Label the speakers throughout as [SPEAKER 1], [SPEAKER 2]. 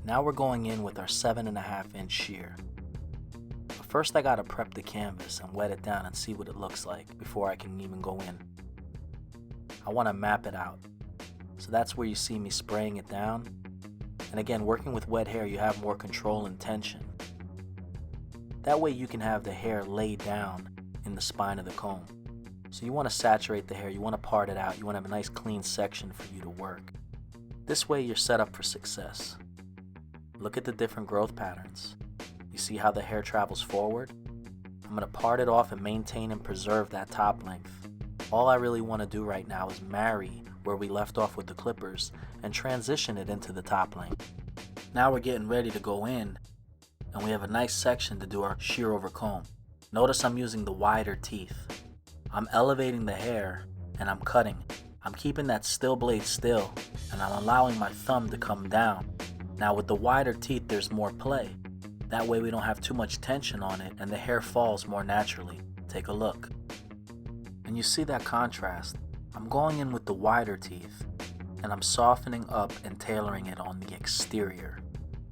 [SPEAKER 1] Now we're going in with our 7.5-inch shear. But first I gotta prep the canvas and wet it down and see what it looks like before I can even go in. I want to map it out. So that's where you see me spraying it down. And again, working with wet hair, you have more control and tension. That way you can have the hair laid down in the spine of the comb. So you want to saturate the hair, you want to part it out, you want to have a nice clean section for you to work. This way you're set up for success. Look at the different growth patterns. You see how the hair travels forward? I'm going to part it off and maintain and preserve that top length. All I really want to do right now is marry where we left off with the clippers and transition it into the top length. Now we're getting ready to go in, and we have a nice section to do our shear over comb. Notice I'm using the wider teeth. I'm elevating the hair and I'm cutting. I'm keeping that still blade still, and I'm allowing my thumb to come down. Now with the wider teeth there's more play. That way we don't have too much tension on it and the hair falls more naturally. Take a look. And you see that contrast. I'm going in with the wider teeth and I'm softening up and tailoring it on the exterior.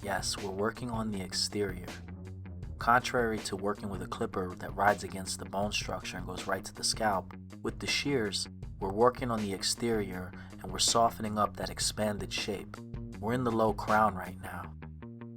[SPEAKER 1] Yes, we're working on the exterior. Contrary to working with a clipper that rides against the bone structure and goes right to the scalp, with the shears, we're working on the exterior and we're softening up that expanded shape. We're in the low crown right now.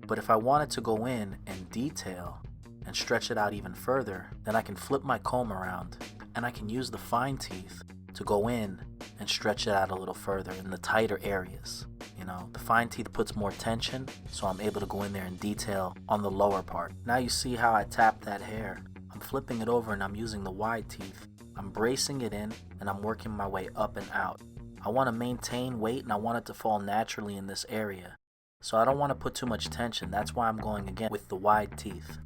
[SPEAKER 1] But if I wanted to go in and detail and stretch it out even further, then I can flip my comb around and I can use the fine teeth to go in and stretch it out a little further in the tighter areas. You know, the fine teeth puts more tension, so I'm able to go in there and detail on the lower part. Now you see how I tap that hair. I'm flipping it over and I'm using the wide teeth. I'm bracing it in and I'm working my way up and out. I want to maintain weight and I want it to fall naturally in this area. So I don't want to put too much tension. That's why I'm going again with the wide teeth.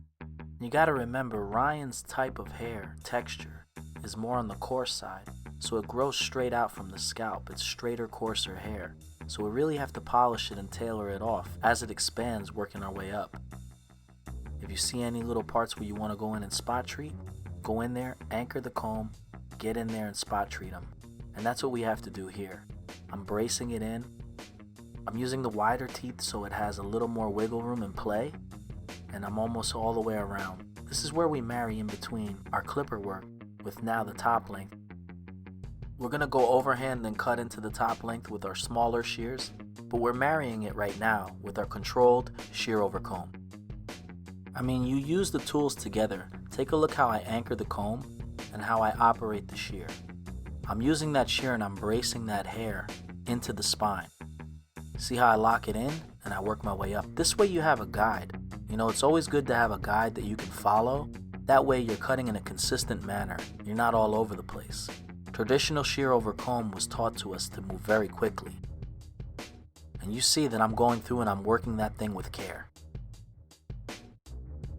[SPEAKER 1] You got to remember, Ryan's type of hair texture is more on the coarse side. So it grows straight out from the scalp. It's straighter, coarser hair. So we really have to polish it and tailor it off as it expands, working our way up. If you see any little parts where you want to go in and spot treat, go in there, anchor the comb, get in there and spot treat them. And that's what we have to do here. I'm bracing it in. I'm using the wider teeth so it has a little more wiggle room and play. And I'm almost all the way around. This is where we marry in between our clipper work with now the top length. We're going to go overhand and cut into the top length with our smaller shears, but we're marrying it right now with our controlled shear over comb. I mean, you use the tools together. Take a look how I anchor the comb and how I operate the shear. I'm using that shear and I'm bracing that hair into the spine. See how I lock it in and I work my way up. This way you have a guide. You know, it's always good to have a guide that you can follow. That way you're cutting in a consistent manner. You're not all over the place. Traditional shear over comb was taught to us to move very quickly. And you see that I'm going through and I'm working that thing with care.